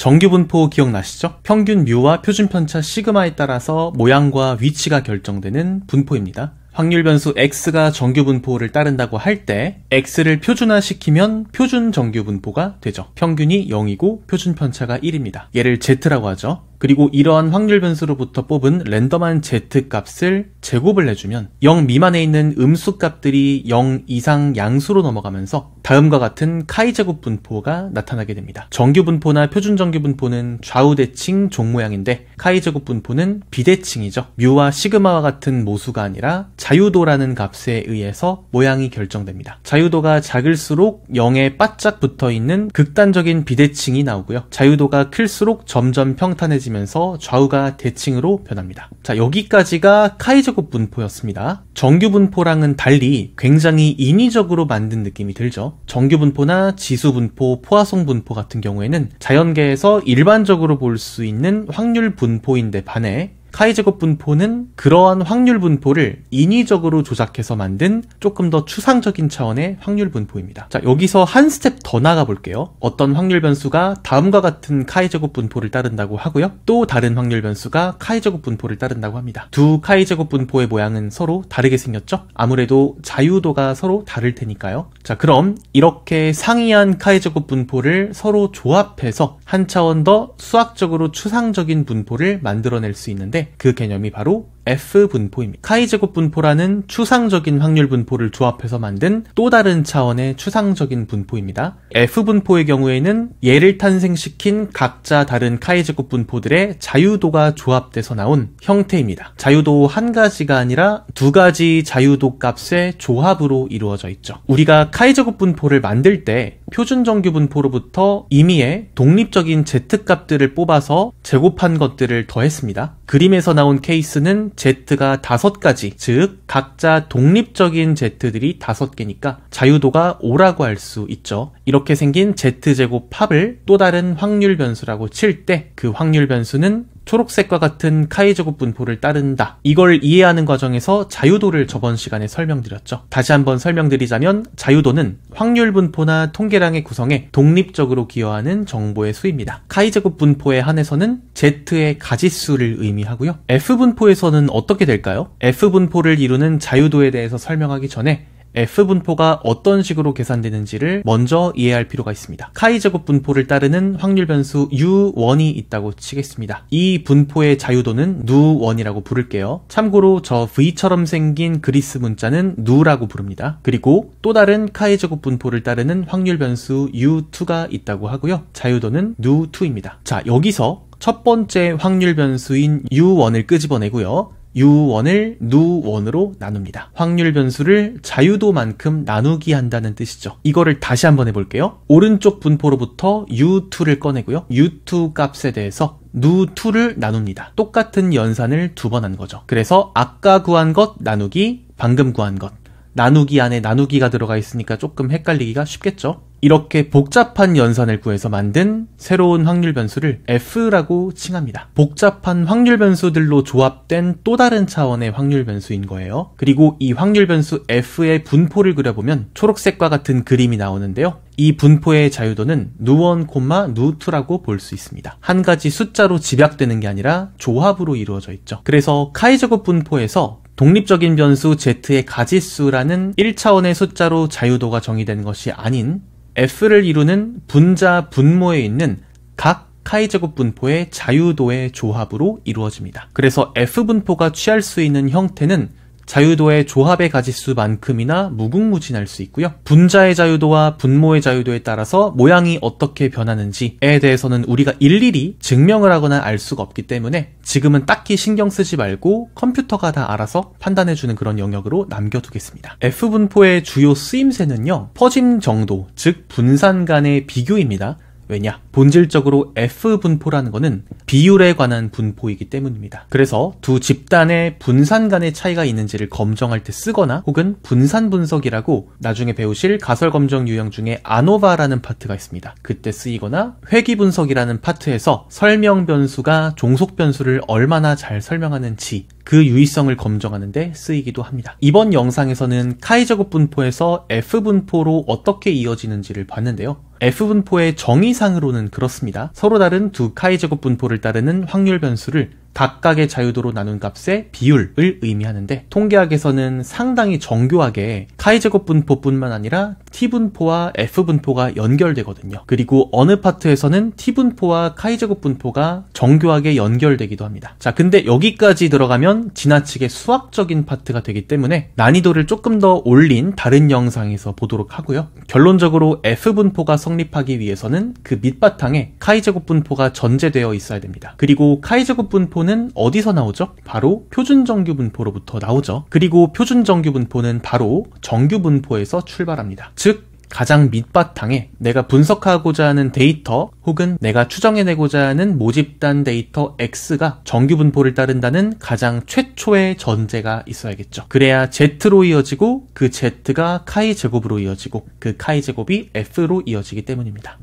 정규분포 기억나시죠? 평균 뮤와 표준편차 시그마에 따라서 모양과 위치가 결정되는 분포입니다. 확률 변수 x가 정규 분포를 따른다고 할 때 x를 표준화시키면 표준 정규 분포가 되죠. 평균이 0이고 표준 편차가 1입니다. 얘를 z라고 하죠. 그리고 이러한 확률 변수로부터 뽑은 랜덤한 z 값을 제곱을 해주면 0 미만에 있는 음수 값들이 0 이상 양수로 넘어가면서 다음과 같은 카이제곱 분포가 나타나게 됩니다. 정규 분포나 표준 정규 분포는 좌우 대칭 종 모양인데 카이제곱 분포는 비대칭이죠. 뮤와 시그마와 같은 모수가 아니라 자유도라는 값에 의해서 모양이 결정됩니다. 자유도가 작을수록 0에 바짝 붙어있는 극단적인 비대칭이 나오고요. 자유도가 클수록 점점 평탄해지면서 좌우가 대칭으로 변합니다. 자, 여기까지가 카이제곱 분포였습니다. 정규 분포랑은 달리 굉장히 인위적으로 만든 느낌이 들죠. 정규 분포나 지수 분포, 포화송 분포 같은 경우에는 자연계에서 일반적으로 볼 수 있는 확률 분포인데 반해 카이제곱 분포는 그러한 확률 분포를 인위적으로 조작해서 만든 조금 더 추상적인 차원의 확률 분포입니다. 자, 여기서 한 스텝 더 나가 볼게요. 어떤 확률 변수가 다음과 같은 카이제곱 분포를 따른다고 하고요. 또 다른 확률 변수가 카이제곱 분포를 따른다고 합니다. 두 카이제곱 분포의 모양은 서로 다르게 생겼죠? 아무래도 자유도가 서로 다를 테니까요. 자, 그럼 이렇게 상이한 카이제곱 분포를 서로 조합해서 한 차원 더 수학적으로 추상적인 분포를 만들어낼 수 있는데 그 개념이 바로 F분포입니다. 카이제곱 분포라는 추상적인 확률 분포를 조합해서 만든 또 다른 차원의 추상적인 분포입니다. F분포의 경우에는 얘를 탄생시킨 각자 다른 카이제곱 분포들의 자유도가 조합돼서 나온 형태입니다. 자유도 한 가지가 아니라 두 가지 자유도 값의 조합으로 이루어져 있죠. 우리가 카이제곱 분포를 만들 때 표준정규 분포로부터 임의의 독립적인 z값들을 뽑아서 제곱한 것들을 더했습니다. 그림에서 나온 케이스는 z가 5가지, 즉 각자 독립적인 z들이 5개니까 자유도가 5라고 할 수 있죠. 이렇게 생긴 z제곱 합을 또 다른 확률 변수라고 칠 때 그 확률 변수는 초록색과 같은 카이제곱 분포를 따른다. 이걸 이해하는 과정에서 자유도를 저번 시간에 설명드렸죠. 다시 한번 설명드리자면 자유도는 확률 분포나 통계량의 구성에 독립적으로 기여하는 정보의 수입니다. 카이제곱 분포에 한해서는 z의 가지수를 의미하고요. F분포에서는 어떻게 될까요? F분포를 이루는 자유도에 대해서 설명하기 전에 F분포가 어떤 식으로 계산되는지를 먼저 이해할 필요가 있습니다. 카이제곱 분포를 따르는 확률 변수 U1이 있다고 치겠습니다. 이 분포의 자유도는 누1이라고 부를게요. 참고로 저 V처럼 생긴 그리스 문자는 누라고 부릅니다. 그리고 또 다른 카이제곱 분포를 따르는 확률 변수 U2가 있다고 하고요. 자유도는 누2입니다. 자, 여기서 첫 번째 확률 변수인 U1을 끄집어내고요. U1을 누1으로 나눕니다. 확률 변수를 자유도만큼 나누기 한다는 뜻이죠. 이거를 다시 한번 해볼게요. 오른쪽 분포로부터 U2를 꺼내고요. U2 값에 대해서 누2를 나눕니다. 똑같은 연산을 두 번 한 거죠. 그래서 아까 구한 것 나누기, 방금 구한 것. 나누기 안에 나누기가 들어가 있으니까 조금 헷갈리기가 쉽겠죠? 이렇게 복잡한 연산을 구해서 만든 새로운 확률 변수를 F라고 칭합니다. 복잡한 확률 변수들로 조합된 또 다른 차원의 확률 변수인 거예요. 그리고 이 확률 변수 F의 분포를 그려보면 초록색과 같은 그림이 나오는데요. 이 분포의 자유도는 누1, 누2라고 볼 수 있습니다. 한 가지 숫자로 집약되는 게 아니라 조합으로 이루어져 있죠. 그래서 카이제곱 분포에서 독립적인 변수 z의 가지수라는 1차원의 숫자로 자유도가 정의되는 것이 아닌 F를 이루는 분자 분모에 있는 각 카이제곱 분포의 자유도의 조합으로 이루어집니다. 그래서 F분포가 취할 수 있는 형태는 자유도의 조합의 가지수만큼이나 무궁무진할 수 있고요. 분자의 자유도와 분모의 자유도에 따라서 모양이 어떻게 변하는지에 대해서는 우리가 일일이 증명을 하거나 알 수가 없기 때문에 지금은 딱히 신경 쓰지 말고 컴퓨터가 다 알아서 판단해주는 그런 영역으로 남겨두겠습니다. F분포의 주요 쓰임새는요, 퍼짐 정도, 즉 분산 간의 비교입니다. 왜냐? 본질적으로 F분포라는 거는 비율에 관한 분포이기 때문입니다. 그래서 두 집단의 분산 간의 차이가 있는지를 검정할 때 쓰거나 혹은 분산 분석이라고 나중에 배우실 가설 검정 유형 중에 아노바라는 파트가 있습니다. 그때 쓰이거나 회귀 분석이라는 파트에서 설명 변수가 종속 변수를 얼마나 잘 설명하는지 그 유의성을 검증하는 데 쓰이기도 합니다. 이번 영상에서는 카이제곱 분포에서 F분포로 어떻게 이어지는지를 봤는데요. F분포의 정의상으로는 그렇습니다. 서로 다른 두 카이제곱 분포를 따르는 확률 변수를 각각의 자유도로 나눈 값의 비율을 의미하는데, 통계학에서는 상당히 정교하게 카이제곱 분포뿐만 아니라 T분포와 F분포가 연결되거든요. 그리고 어느 파트에서는 T분포와 카이제곱 분포가 정교하게 연결되기도 합니다. 자, 근데 여기까지 들어가면 지나치게 수학적인 파트가 되기 때문에 난이도를 조금 더 올린 다른 영상에서 보도록 하고요. 결론적으로 F분포가 성립하기 위해서는 그 밑바탕에 카이제곱 분포가 전제되어 있어야 됩니다. 그리고 카이제곱 분포는 어디서 나오죠? 바로 표준정규분포로부터 나오죠. 그리고 표준정규분포는 바로 정규분포에서 출발합니다. 즉, 가장 밑바탕에 내가 분석하고자 하는 데이터 혹은 내가 추정해내고자 하는 모집단 데이터 X가 정규분포를 따른다는 가장 최초의 전제가 있어야겠죠. 그래야 Z로 이어지고 그 Z가 카이 제곱으로 이어지고 그 카이 제곱이 F로 이어지기 때문입니다.